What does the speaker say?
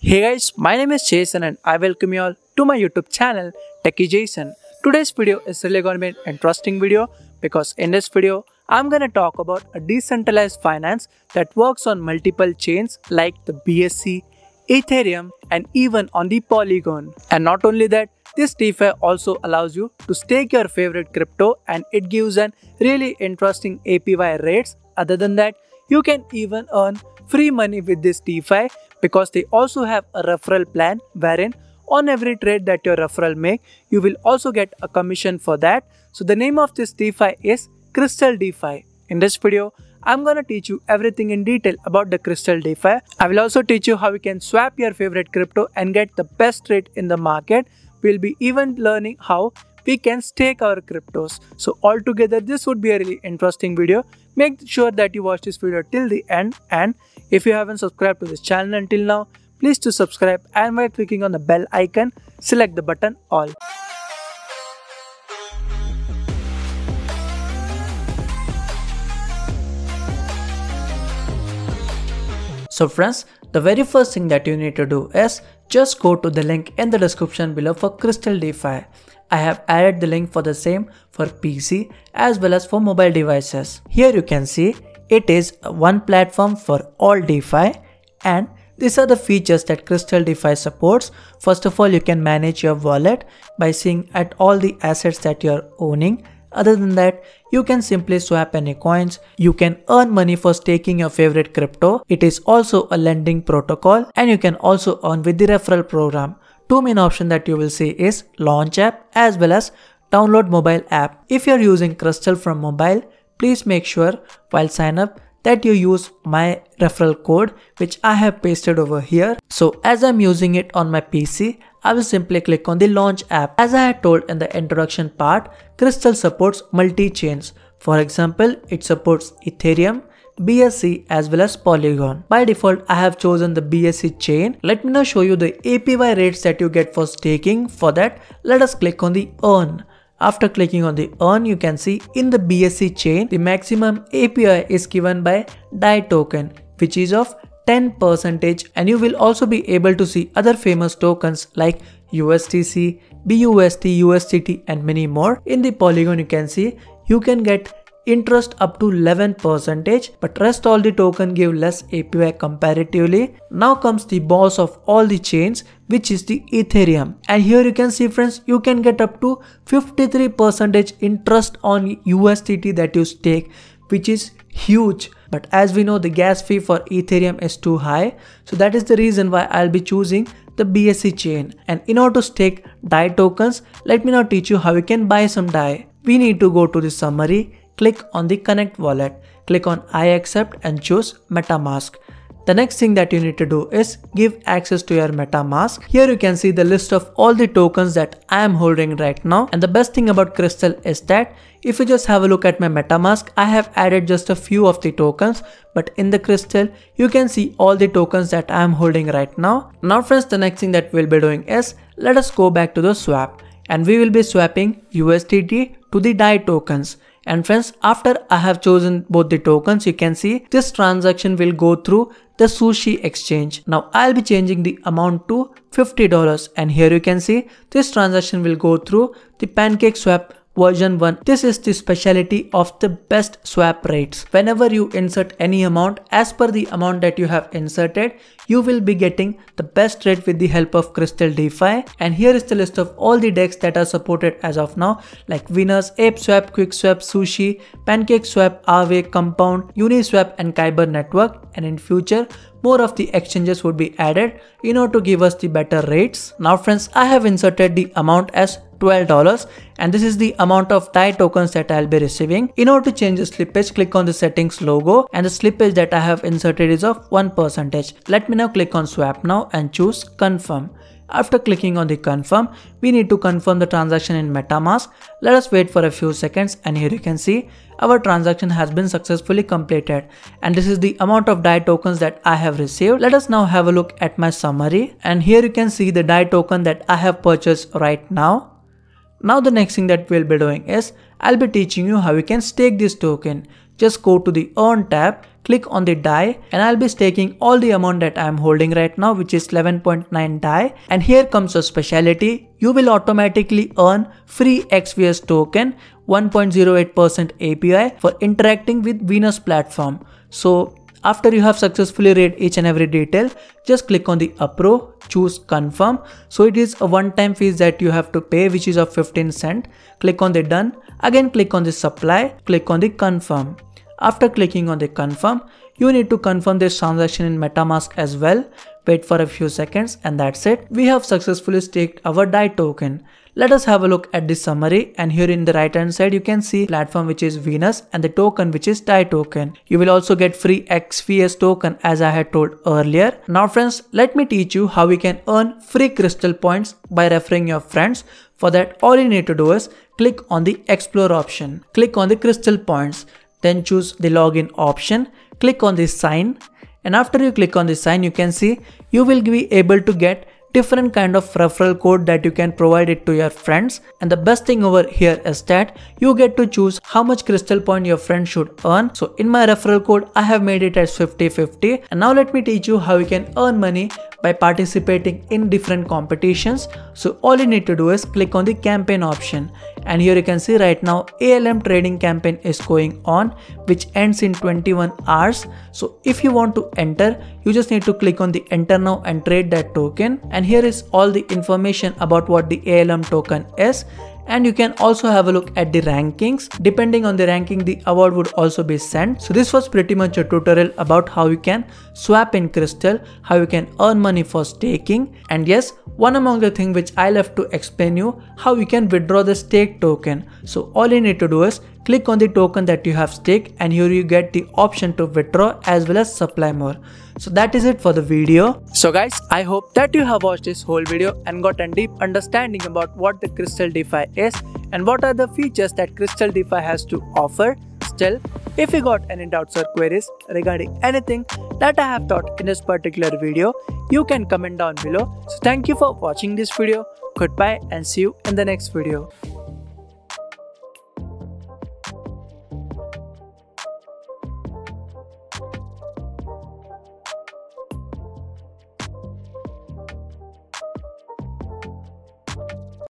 Hey guys, my name is Jason and I welcome you all to my YouTube channel Techie Jason. Today's video is really going to be an interesting video because in this video I'm going to talk about a decentralized finance that works on multiple chains like the BSC, Ethereum and even on the Polygon. And not only that, this DeFi also allows you to stake your favorite crypto and it gives an really interesting APY rates. Other than that, you can even earn free money with this DeFi because they also have a referral plan wherein on every trade that your referral make, you will also get a commission for that. So the name of this DeFi is Crystal DeFi. In this video, I'm gonna teach you everything in detail about the Crystal DeFi. I will also teach you how you can swap your favorite crypto and get the best rate in the market. We'll be even learning how we can stake our cryptos. So altogether, this would be a really interesting video. Make sure that you watch this video till the end, and if you haven't subscribed to this channel until now, please do subscribe, and by clicking on the bell icon, select the button all. So friends, the very first thing that you need to do is just go to the link in the description below for Crystal DeFi. I have added the link for the same for PC as well as for mobile devices. Here you can see it is one platform for all DeFi, and these are the features that Crystal DeFi supports. First of all, you can manage your wallet by seeing at all the assets that you are owning. Other than that, you can simply swap any coins. You can earn money for staking your favorite crypto. It is also a lending protocol, and you can also earn with the referral program. Two main options that you will see is launch app as well as download mobile app. If you are using Crystal from mobile, please make sure while sign up that you use my referral code which I have pasted over here. So as I'm using it on my PC, I will simply click on the launch app. As I had told in the introduction part, Crystal supports multi-chains. For example, it supports Ethereum, BSC as well as Polygon. By default, I have chosen the BSC chain. Let me now show you the APY rates that you get for staking. For that, let us click on the earn. After clicking on the earn, you can see in the BSC chain, the maximum APY is given by DAI token, which is of 10%, and you will also be able to see other famous tokens like USTC, BUSD, USDT and many more. In the Polygon, you can see you can get interest up to 11%, but rest all the token give less APY comparatively. Now comes the boss of all the chains, which is the Ethereum, and here you can see friends, you can get up to 53% interest on USDT that you stake, which is huge. But as we know, the gas fee for Ethereum is too high, so that is the reason why I'll be choosing the BSC chain. And in order to stake DAI tokens, let me now teach you how you can buy some DAI. We need to go to the summary, click on the connect wallet, click on I accept and choose MetaMask. The next thing that you need to do is give access to your MetaMask. Here you can see the list of all the tokens that I am holding right now. And the best thing about Crystal is that if you just have a look at my MetaMask, I have added just a few of the tokens, but in the Crystal, you can see all the tokens that I am holding right now. Now friends, the next thing that we'll be doing is, let us go back to the swap, and we will be swapping USDT to the DAI tokens. And friends, after I have chosen both the tokens, you can see this transaction will go through the Sushi exchange. Now I'll be changing the amount to $50, and here you can see this transaction will go through the PancakeSwap version 1. This is the specialty of the best swap rates. Whenever you insert any amount, as per the amount that you have inserted, you will be getting the best rate with the help of Crystal DeFi. And here is the list of all the DEX that are supported as of now, like Venus, ApeSwap, QuickSwap, Sushi, PancakeSwap, Aave, Compound, Uniswap and Kyber Network. And in future, more of the exchanges would be added in order to give us the better rates. Now friends, I have inserted the amount as $12, and this is the amount of DAI tokens that I'll be receiving. In order to change the slippage, click on the settings logo, and the slippage that I have inserted is of 1%. Let me now click on swap now and choose confirm. After clicking on the confirm, we need to confirm the transaction in MetaMask. Let us wait for a few seconds, and here you can see our transaction has been successfully completed, and this is the amount of DAI tokens that I have received. Let us now have a look at my summary, and here you can see the DAI token that I have purchased right now. Now the next thing that we'll be doing is, I'll be teaching you how you can stake this token. Just go to the earn tab, click on the DAI, and I'll be staking all the amount that I am holding right now, which is 11.9 DAI. And here comes a speciality. You will automatically earn free XVS token, 1.08% API for interacting with Venus platform. So after you have successfully read each and every detail, just click on the approve, choose confirm. So it is a one-time fees that you have to pay, which is of 15 cents. Click on the done. Again click on the supply, click on the confirm. After clicking on the confirm, you need to confirm this transaction in MetaMask as well. Wait for a few seconds and that's it. We have successfully staked our DAI token. Let us have a look at the summary, and here in the right hand side you can see platform which is Venus and the token which is DAI token. You will also get free XVS token as I had told earlier. Now friends, let me teach you how we can earn free crystal points by referring your friends. For that, all you need to do is click on the explore option, click on the crystal points, then choose the login option, click on the sign, and after you click on the sign you can see you will be able to get different kind of referral code that you can provide it to your friends. And the best thing over here is that you get to choose how much crystal point your friend should earn. So in my referral code I have made it as 50-50. And now let me teach you how you can earn money by participating in different competitions. So all you need to do is click on the campaign option, and here you can see right now ALM trading campaign is going on, which ends in 21 hours. So if you want to enter, you just need to click on the enter now and trade that token, and here is all the information about what the ALM token is. And you can also have a look at the rankings. Depending on the ranking, the award would also be sent. So this was pretty much a tutorial about how you can swap in crystal, how you can earn money for staking. And yes, one among the things which I left to explain you, how you can withdraw the stake token. So all you need to do is click on the token that you have staked, and here you get the option to withdraw as well as supply more. So that is it for the video. So guys, I hope that you have watched this whole video and got a deep understanding about what the Crystal DeFi is and what are the features that Crystal DeFi has to offer. Still, if you got any doubts or queries regarding anything that I have taught in this particular video, you can comment down below. So thank you for watching this video. Goodbye and see you in the next video.